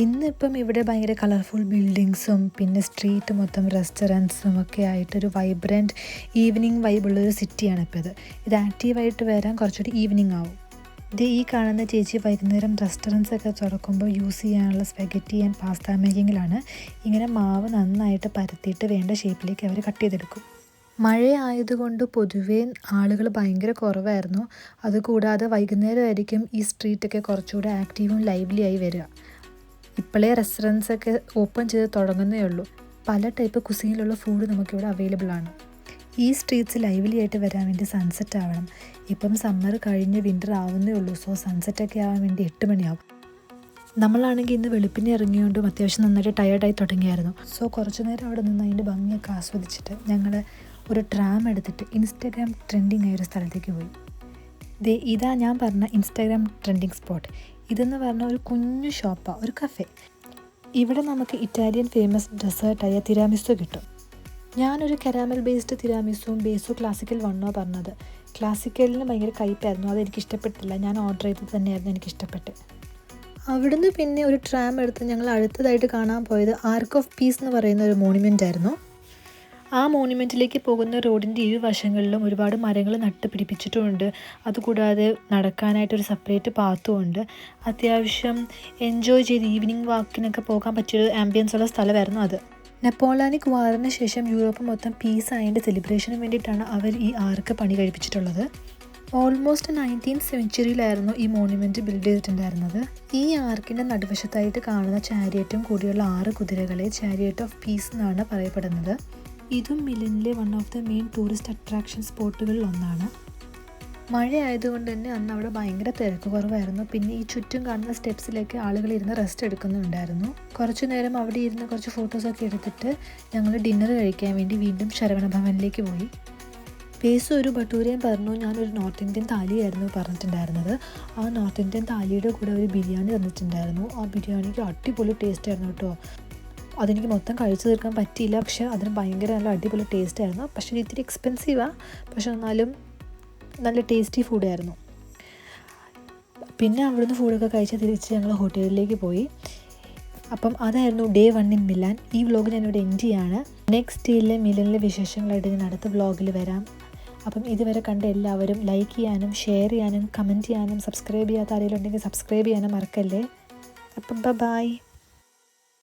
ഇന്നിപ്പം ഇവിടെ ഭയങ്കര കളർഫുൾ ബിൽഡിങ്സും പിന്നെ സ്ട്രീറ്റ് മൊത്തം റെസ്റ്റോറൻറ്റ്സും ഒക്കെ ആയിട്ടൊരു വൈബ്രൻറ്റ് ഈവനിങ് വൈബുള്ളൊരു സിറ്റിയാണ് ഇപ്പോൾ ഇത് ആക്റ്റീവായിട്ട് വരാൻ കുറച്ചുകൂടി ഈവനിങ് ആവും. ഈ കാണുന്ന ചേച്ചി വൈകുന്നേരം റെസ്റ്റോറൻറ്റ്സ് ഒക്കെ തുറക്കുമ്പോൾ യൂസ് ചെയ്യാനുള്ള സ്പെഗറ്റി ആൻഡ് പാസ്ത മേക്കിങ്ങിലാണ്. ഇങ്ങനെ മാവ് നന്നായിട്ട് പരത്തിയിട്ട് വേണ്ട ഷേപ്പിലേക്ക് അവർ കട്ട് ചെയ്തെടുക്കും. മഴയായതുകൊണ്ട് പൊതുവേ ആളുകൾ ഭയങ്കര കുറവായിരുന്നു. അതുകൂടാതെ വൈകുന്നേരമായിരിക്കും ഈ സ്ട്രീറ്റൊക്കെ കുറച്ചുകൂടെ ആക്റ്റീവും ലൈവ്ലി ആയി വരിക. ഇപ്പോഴേ റെസ്റ്റോറൻറ്റ്സൊക്കെ ഓപ്പൺ ചെയ്ത് തുടങ്ങുന്നേ ഉള്ളൂ. പല ടൈപ്പ് കുസീനിലുള്ള ഫുഡ് നമുക്കിവിടെ അവൈലബിൾ ആണ്. ഈ സ്ട്രീറ്റ്സ് ലൈവ്ലി ആയിട്ട് വരാൻ വേണ്ടി സൺസെറ്റ് ആവണം. ഇപ്പം സമ്മർ കഴിഞ്ഞ് വിൻ്റർ ആവുന്നേ ഉള്ളൂ. സോ സൺസെറ്റൊക്കെ ആവാൻ വേണ്ടി 8 മണിയാവും. നമ്മളാണെങ്കിൽ ഇന്ന് വെളുപ്പിനെ ഇറങ്ങിയോണ്ടും അത്യാവശ്യം നന്നായിട്ട് ടയേർഡായി തുടങ്ങിയായിരുന്നു. സോ കുറച്ച് നേരം അവിടെ നിന്ന് അതിൻ്റെ ഭംഗിയൊക്കെ ആസ്വദിച്ചിട്ട് ഞങ്ങൾ ഒരു ട്രാം എടുത്തിട്ട് ഇൻസ്റ്റാഗ്രാം ട്രെൻഡിങ് ആയൊരു സ്ഥലത്തേക്ക് പോയി. ഇതാ ഞാൻ പറഞ്ഞ ഇൻസ്റ്റാഗ്രാം ട്രെൻഡിങ് സ്പോട്ട്. ഇതെന്ന് പറഞ്ഞാൽ ഒരു കുഞ്ഞു ഷോപ്പാണ്, ഒരു കഫേ. ഇവിടെ നമുക്ക് ഇറ്റാലിയൻ ഫേമസ് ഡെസേർട്ടായ തിരാമിസു കിട്ടും. ഞാനൊരു കരാമൽ ബേസ്ഡ് തിരാമിസും ബേസോ ക്ലാസിക്കൽ വണ്ണോ പറഞ്ഞത്. ക്ലാസിക്കലിന് ഭയങ്കര കയ്പ്പായിരുന്നു, അതെനിക്കിഷ്ടപ്പെട്ടില്ല. ഞാൻ ഓർഡർ ചെയ്തത് തന്നെയായിരുന്നു എനിക്കിഷ്ടപ്പെട്ട്. അവിടുന്ന് പിന്നെ ഒരു ട്രാം എടുത്ത് ഞങ്ങൾ അടുത്തതായിട്ട് കാണാൻ പോയത് ആർക്ക് ഓഫ് പീസ് എന്ന് പറയുന്ന ഒരു മോണുമെൻ്റ് ആയിരുന്നു. ആ മോണുമെൻറ്റിലേക്ക് പോകുന്ന റോഡിൻ്റെ ഇരുവശങ്ങളിലും ഒരുപാട് മരങ്ങൾ നട്ട് പിടിപ്പിച്ചിട്ടുമുണ്ട്. അതുകൂടാതെ നടക്കാനായിട്ടൊരു സെപ്പറേറ്റ് പാത്തും ഉണ്ട്. അത്യാവശ്യം എൻജോയ് ചെയ്ത് ഈവനിങ് വാക്കിനൊക്കെ പോകാൻ പറ്റിയൊരു ആംബിയൻസ് ഉള്ള സ്ഥലമായിരുന്നു അത്. നെപ്പോളിയനിക് വാറിന് ശേഷം യൂറോപ്പ് മൊത്തം പീസ് ആയതിൻ്റെ സെലിബ്രേഷന് വേണ്ടിയിട്ടാണ് അവർ ഈ ആർക്ക് പണി കഴിപ്പിച്ചിട്ടുള്ളത്. ഓൾമോസ്റ്റ് 19th സെഞ്ച്വറിയിലായിരുന്നു ഈ മോണുമെൻറ്റ് ബിൽഡ് ചെയ്തിട്ടുണ്ടായിരുന്നത്. ഈ ആർക്കിൻ്റെ നടുവശത്തായിട്ട് കാണുന്ന ചാരിയറ്റും കൂടിയുള്ള 6 കുതിരകളെ ചാരിയറ്റ് ഓഫ് പീസ് എന്നാണ് പറയപ്പെടുന്നത്. ഇതും മിലനിലെ one of the main tourist attraction സ്പോട്ടുകളിൽ ഒന്നാണ്. മഴയായതുകൊണ്ട് തന്നെ അന്ന് അവിടെ ഭയങ്കര തിരക്ക് കുറവായിരുന്നു. പിന്നെ ഈ ചുറ്റും കാണുന്ന സ്റ്റെപ്സിലേക്ക് ആളുകൾ ഇരുന്ന് റെസ്റ്റ് എടുക്കുന്നുണ്ടായിരുന്നു. കുറച്ചു നേരം അവിടെ ഇരുന്ന് കുറച്ച് ഫോട്ടോസൊക്കെ എടുത്തിട്ട് ഞങ്ങൾ ഡിന്നർ കഴിക്കാൻ വേണ്ടി വീണ്ടും ശരവണ ഭവനിലേക്ക് പോയി. പേസ് ഒരു ഭട്ടൂരയും പറഞ്ഞു. ഞാനൊരു നോർത്ത് ഇന്ത്യൻ താലിയായിരുന്നു പറഞ്ഞിട്ടുണ്ടായിരുന്നത്. ആ നോർത്ത് ഇന്ത്യൻ താലിയുടെ കൂടെ ഒരു ബിരിയാണി തന്നിട്ടുണ്ടായിരുന്നു. ആ ബിരിയാണിക്ക് അടിപൊളി ടേസ്റ്റ് ആയിരുന്നു കേട്ടോ. അതെനിക്ക് മൊത്തം കഴിച്ചു തീർക്കാൻ പറ്റിയില്ല, പക്ഷേ അതിന് ഭയങ്കര നല്ല അടിപൊളി ടേസ്റ്റ് ആയിരുന്നു. പക്ഷേ ഇത്തിരി എക്സ്പെൻസീവാണ്, പക്ഷെ എന്നാലും നല്ല ടേസ്റ്റി ഫുഡായിരുന്നു. പിന്നെ അവിടുന്ന് ഫുഡൊക്കെ കഴിച്ച് തിരിച്ച് ഞങ്ങൾ ഹോട്ടലിലേക്ക് പോയി. അപ്പം അതായിരുന്നു ഡേ 1 ഇൻ മിലാൻ. ഈ വ്ളോഗ് ഞാനിവിടെ എൻഡ് ചെയ്യാണ്. നെക്സ്റ്റ് ഡേയിലെ മിലനിലെ വിശേഷങ്ങളായിട്ട് ഞാൻ അടുത്ത വ്ളോഗിൽ വരാം. അപ്പം ഇതുവരെ കണ്ട എല്ലാവരും ലൈക്ക് ചെയ്യാനും ഷെയർ ചെയ്യാനും കമൻറ്റ് ചെയ്യാനും സബ്സ്ക്രൈബ് ചെയ്യാത്ത ആരെങ്കിലും ഉണ്ടെങ്കിൽ സബ്സ്ക്രൈബ് ചെയ്യാനും മറക്കല്ലേ. അപ്പം ബൈ.